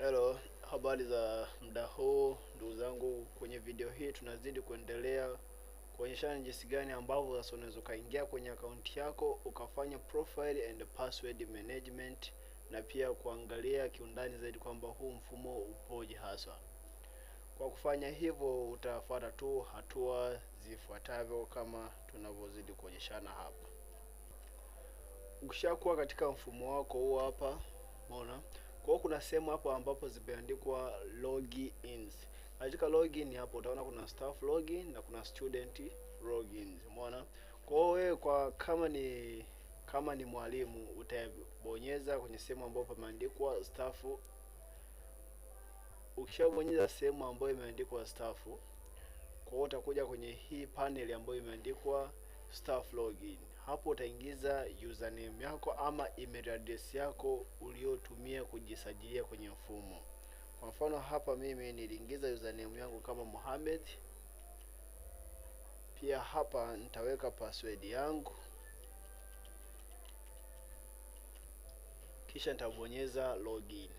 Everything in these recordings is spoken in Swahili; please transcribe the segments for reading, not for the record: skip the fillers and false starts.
Hello, habari za muda huu ndugu zangu. Kwenye video hii tunazidi kuendelea kuonyeshana jinsi gani ambavyo sasa unaweza kaingia kwenye akaunti yako ukafanya profile and password management, na pia kuangalia kiundani zaidi kwamba huu mfumo upoje hasa. Kwa kufanya hivyo utafuata tu hatua zifuatavyo kama tunavyozidi kuonyeshana hapa. Ukishakuwa katika mfumo wako huu hapa, umeona? Kwa hiyo kuna sehemu hapo ambapo zimeandikwa logins. Katika login hapo utaona kuna staff login na kuna student logins. Umeona? Kwa hiyo wewe kama ni mwalimu utabonyeza kwenye sehemu ambapo pameandikwa staff. Ukishabonyeza sehemu ambayo imeandikwa staff, kwa hiyo utakuja kwenye hii panel ambayo imeandikwa staff login. Hapo utaingiza username yako ama email address yako uliotumia kujisajilia kwenye mfumo. Kwa mfano hapa mimi niliingiza username yangu kama Mohamed. Pia hapa nitaweka password yangu, kisha nitabonyeza login.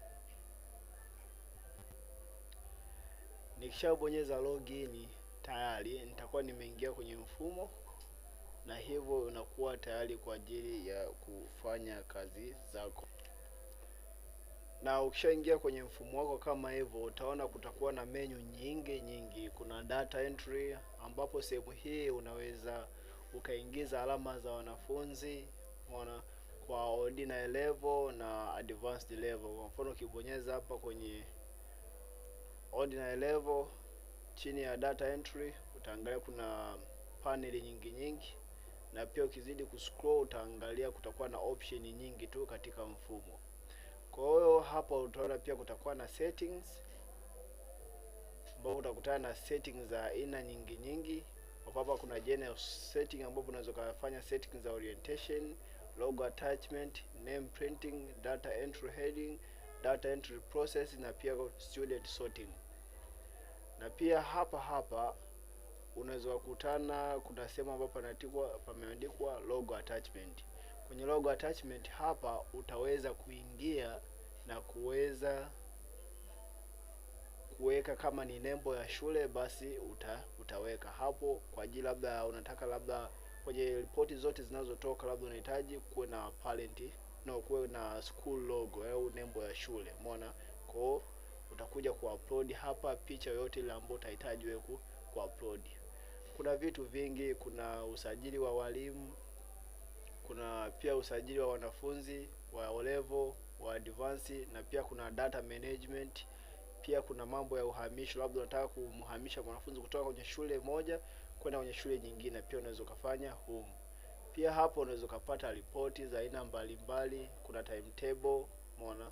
Nikishabonyeza login tayari nitakuwa nimeingia kwenye mfumo, na hivyo unakuwa tayari kwa ajili ya kufanya kazi zako. Na ukishaingia kwenye mfumo wako kama hivyo, utaona kutakuwa na menu nyingi. Kuna data entry, ambapo sehemu hii unaweza ukaingiza alama za wanafunzi, unaona, kwa ordinary level na advanced level. Kwa mfano ukibonyeza hapa kwenye ordinary level, chini ya data entry utaangalia kuna panel nyingi, na pia ukizidi kuscroll utaangalia kutakuwa na option nyingi tu katika mfumo. Kwa hiyo hapa utaona pia kutakuwa na settings, ambapo utakutana na settings za aina nyingi. Hapa kuna general setting ambapo unaweza kufanya settings za orientation, logo attachment, name printing, data entry heading, data entry process, na pia student sorting. Na pia hapa unaweza kukutana kuna sehemu ambapo pameandikwa logo attachment. Kwenye logo attachment hapa utaweza kuingia na kuweza kuweka kama ni nembo ya shule, basi utaweka hapo kwa ajili labda unataka labda kwenye ripoti zote zinazotoka labda unahitaji kuwe na parent kuwe na school logo au nembo ya shule. Umeona? Kwa utakuja kuupload hapa picha yote ile ambayo utahitaji wewe kuupload. Kuna vitu vingi, kuna usajili wa walimu, kuna pia usajili wa wanafunzi wa O level, wa advance, na pia kuna data management. Pia kuna mambo ya uhamisho, labda unataka kumhamisha mwanafunzi kutoka kwenye shule moja kwenda kwenye shule nyingine, pia unaweza kufanya humu. Pia hapo unaweza kupata ripoti za aina mbalimbali, kuna timetable, umeona?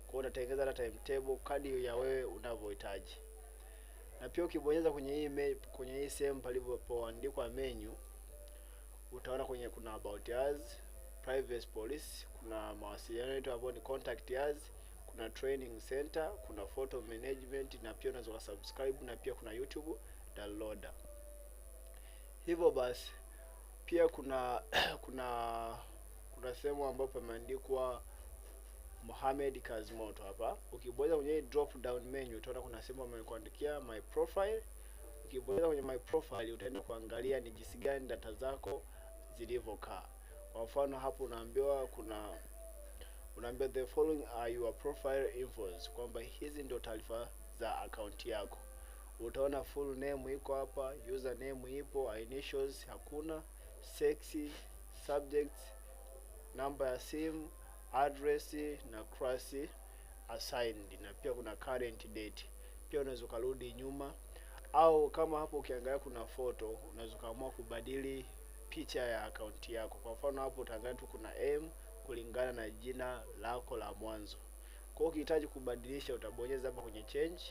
Kwa hiyo utatengeneza timetable kadri ya wewe unavyohitaji. Na pia ukibonyeza kwenye hii sehemu palipoandikwa menu, utaona kuna about us, privacy policy, kuna mawasiliano yetu ambayo ni contact us, kuna training center, kuna photo management, na pia unaweza subscribe, na pia kuna YouTube downloader. Hivyo basi pia kuna sehemu ambapo pameandikwa Mohamed Kazimoto hapa. Ukibonyeza kwenye drop down menu utaona kuna sehemu amekuandikia my profile. Ukibonyeza kwenye my profile utaenda kuangalia ni jinsi gani data zako zilivyokaa. Kwa mfano hapo unaambiwa the following are your profile infos, kwamba hizi ndio taarifa za akaunti yako. Utaona full name iko hapa, username ipo, initials hakuna, sex, subject, namba ya simu, address na class assigned, na pia kuna current date. Pia unaweza kurudi nyuma, au kama hapo ukiangalia kuna photo, unaweza kuamua kubadili picha ya akaunti yako. Kwa mfano hapo utaangalia tu kuna M kulingana na jina lako la mwanzo. Kwa hiyo ukihitaji kubadilisha utabonyeza hapa kwenye change.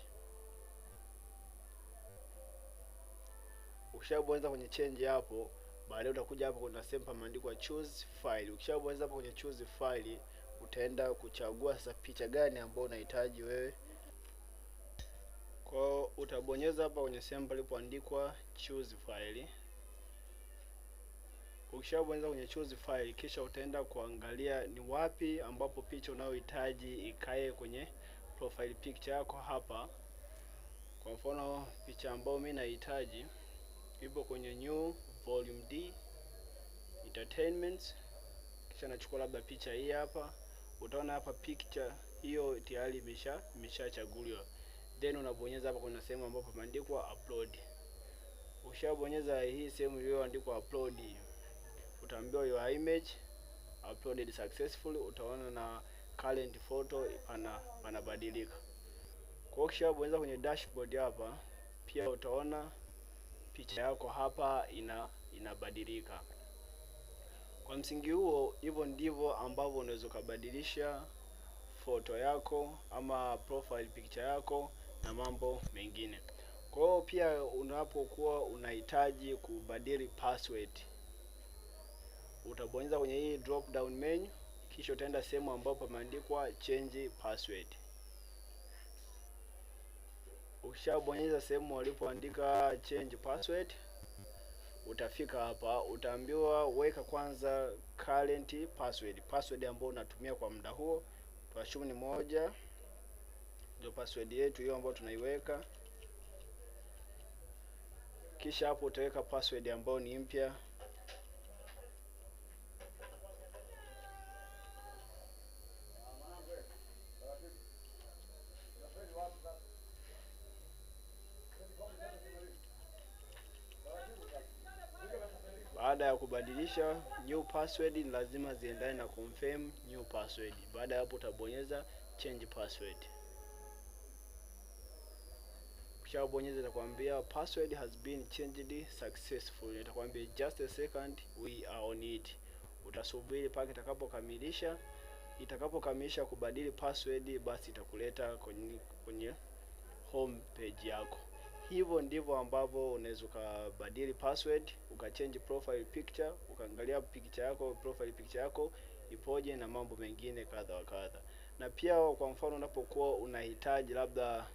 Ukishabonyeza kwenye change hapo, baadaye utakuja hapo kuna sehemu pameandikwa choose file. Ukishabonyeza hapo kwenye choose file, utaenda kuchagua sasa picha gani ambayo unahitaji wewe. Kwa utabonyeza hapa kwenye sehemu palipoandikwa choose file. Ukishabonyeza kwenye choose file, kisha utaenda kuangalia ni wapi ambapo picha unayohitaji ikae profile picture yako hapa. Kwa mfano picha ambayo mimi nahitaji ipo kwenye new volume D entertainment, kisha nachukua labda picha hii hapa. Utaona hapa picture hiyo tayari imeshachaguliwa, then unabonyeza hapa kuna sehemu ambapo pameandikwa upload. Ukishabonyeza hii sehemu iliyoandikwa upload, utaambiwa your image uploaded successfully. Utaona na current photo panabadilika. Kwa hiyo ukishabonyeza kwenye dashboard hapa, pia utaona picha yako hapa inabadilika. Kwa msingi huo, hivyo ndivyo ambavyo unaweza kubadilisha foto yako ama profile picture yako na mambo mengine. Kwa hiyo pia unapokuwa unahitaji kubadili password, utabonyeza kwenye hii drop down menu, kisha utaenda sehemu ambapo pameandikwa change password. Ukishabonyeza sehemu walipoandika change password, utafika hapa, utaambiwa weka kwanza current password ambayo unatumia kwa muda huo. Tuashumu ni moja ndio password yetu hiyo ambayo tunaiweka. Kisha hapo utaweka password ambayo ni mpya. Baada ya kubadilisha new password, lazima ziendane na confirm new password. Baada ya hapo utabonyeza change password. Kisha bonyeza, itakwambia password has been changed successfully. Itakwambia just a second, we are on it. Utasubiri paka itakapokamilisha. Itakapokamilisha kubadili password, basi itakuleta kwenye home page yako. Hivyo ndivyo ambavyo unaweza kubadili password, ukachange profile picture, ukaangalia picture yako, profile picture yako ipoje na mambo mengine kadha wa kadha. Na pia kwa mfano unapokuwa unahitaji labda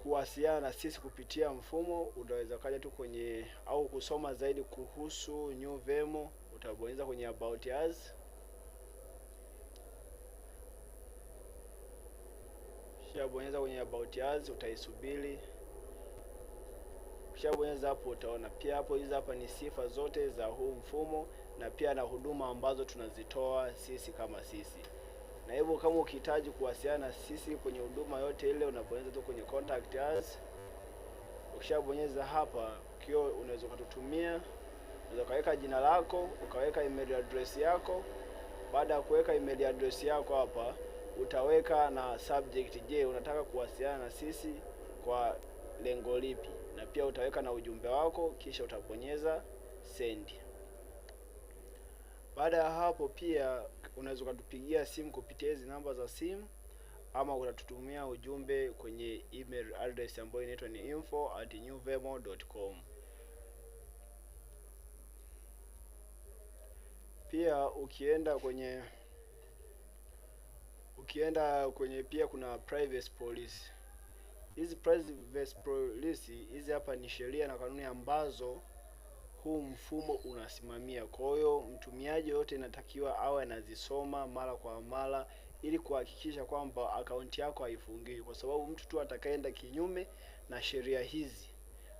kuwasiliana na sisi kupitia mfumo, unaweza kaja tu kwenye au kusoma zaidi kuhusu newvemo, utabonyeza kwenye about us. Ukishabonyeza kwenye about us, utaisubiri. Ukishabonyeza hapo utaona pia hapo hizi hapa ni sifa zote za huu mfumo na pia na huduma ambazo tunazitoa sisi kama sisi. Na hivyo kama ukihitaji kuwasiliana na sisi kwenye huduma yote ile, unabonyeza tu kwenye contact us. Ukishabonyeza hapa kio unaweza kututumia, unaweza kaweka jina lako, ukaweka email address yako. Baada ya kuweka email address yako hapa, utaweka na subject, je, unataka kuwasiliana na sisi kwa lengo lipi, na pia utaweka na ujumbe wako, kisha utabonyeza send. Baada ya hapo pia unaweza kutupigia simu kupitia hizi namba za simu, ama utatutumia ujumbe kwenye email address ambayo inaitwa ni info@newvemo.com. Pia ukienda kwenye pia kuna privacy policy. Hizi privacy policy hizi hapa ni sheria na kanuni ambazo huu mfumo unasimamia. Kwa hiyo mtumiaji yote inatakiwa awe anazisoma mara kwa mara ili kuhakikisha kwamba akaunti yako haifungiwi, kwa sababu mtu tu atakayeenda kinyume na sheria hizi,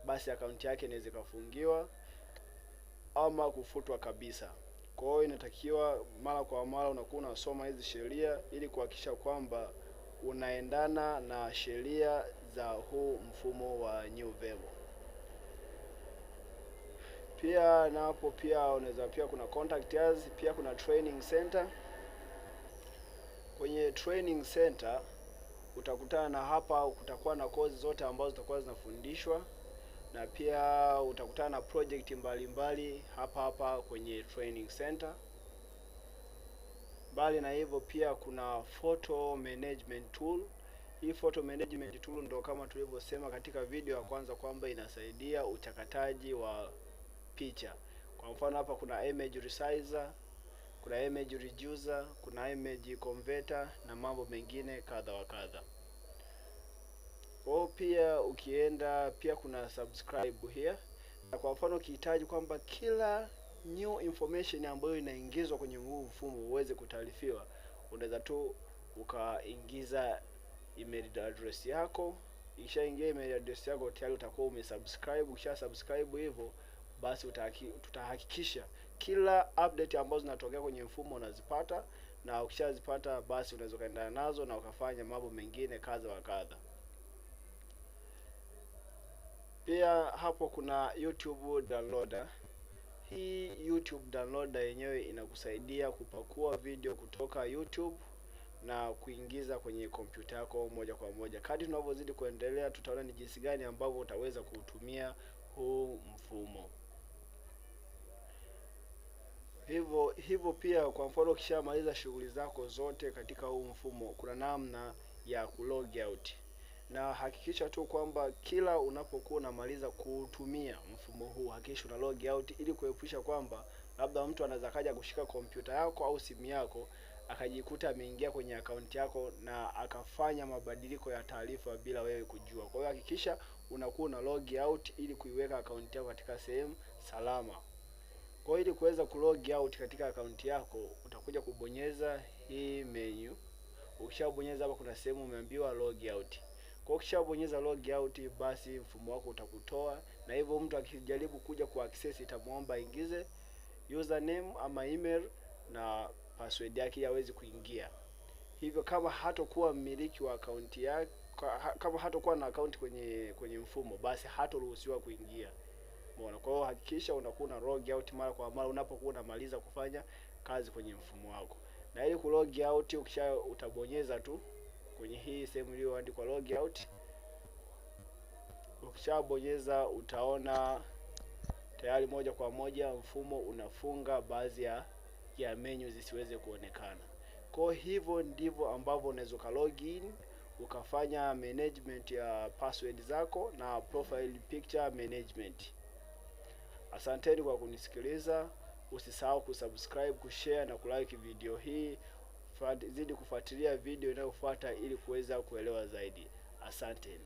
basi akaunti yake inaweza kufungiwa ama kufutwa kabisa. Kwa hiyo inatakiwa mara kwa mara unakuwa unasoma hizi sheria ili kuhakikisha kwamba unaendana na sheria za huu mfumo wa newvemo. Pia na hapo pia unaweza pia kuna contact us, pia kuna training center. Kwenye training center utakutana na hapa, kutakuwa na course zote ambazo zitakuwa zinafundishwa, na pia utakutana na project mbalimbali hapa kwenye training center. Bali na hivyo pia kuna photo management tool. Hii photo management tool ndo kama tulivyosema katika video ya kwanza kwamba inasaidia uchakataji wa picha. Kwa mfano hapa kuna image resizer, kuna image reducer, kuna image converter na mambo mengine kadha wa kadha. Kwa pia ukienda pia kuna subscribe here. Na kwa mfano ukihitaji kwamba kila new information ambayo inaingizwa kwenye huu mfumo uweze kutaarifiwa, unaweza tu ukaingiza email address yako. Ikishaingia email address yako tayari utakuwa umesubscribe. Ukisha subscribe hivyo, basi tutahakikisha kila update ambazo zinatokea kwenye mfumo unazipata, na ukishazipata basi unaweza kaenda nazo na ukafanya mambo mengine kadha wa kadha. Pia hapo kuna YouTube downloader. Hii YouTube downloader yenyewe inakusaidia kupakua video kutoka YouTube na kuingiza kwenye kompyuta yako moja kwa moja. Kadri tunavyozidi kuendelea, tutaona ni jinsi gani ambavyo utaweza kutumia huu mfumo. Hivyo pia, kwa mfano ukishamaliza shughuli zako zote katika huu mfumo, kuna namna ya kulog out. Na hakikisha tu kwamba kila unapokuwa unamaliza kutumia mfumo huu, hakikisha una log out, ili kuepusha kwamba labda mtu anaweza kaja kushika kompyuta yako au simu yako akajikuta ameingia kwenye akaunti yako na akafanya mabadiliko ya taarifa bila wewe kujua. Kwa hiyo hakikisha unakuwa una log out ili kuiweka akaunti yako katika sehemu salama. Kwa hiyo ili kuweza kulog out katika akaunti yako, utakuja kubonyeza hii menu. Ukishabonyeza hapa kuna sehemu umeambiwa log out. Kwa ukishabonyeza log out, basi mfumo wako utakutoa, na hivyo mtu akijaribu kuja ku access itamuomba aingize username ama email na password yake hawezi kuingia. Hivyo kama hatakuwa mmiliki wa akaunti yake, kama hatakuwa na akaunti kwenye mfumo, basi hataruhusiwa kuingia. Umeona? Kwa hiyo hakikisha unakuwa na log out mara kwa mara unapokuwa unamaliza kufanya kazi kwenye mfumo wako. Na ili ku log out, utabonyeza tu kwenye hii sehemu iliyoandikwa log out. Ukishabonyeza utaona tayari moja kwa moja mfumo unafunga baadhi ya menu zisiweze kuonekana. Kwa hivyo ndivyo ambavyo unaweza ka login ukafanya management ya password zako na profile picture management. Asanteni kwa kunisikiliza. Usisahau kusubscribe, kushare na kulike video hii. Zidi kufuatilia video inayofuata ili kuweza kuelewa zaidi. Asanteni.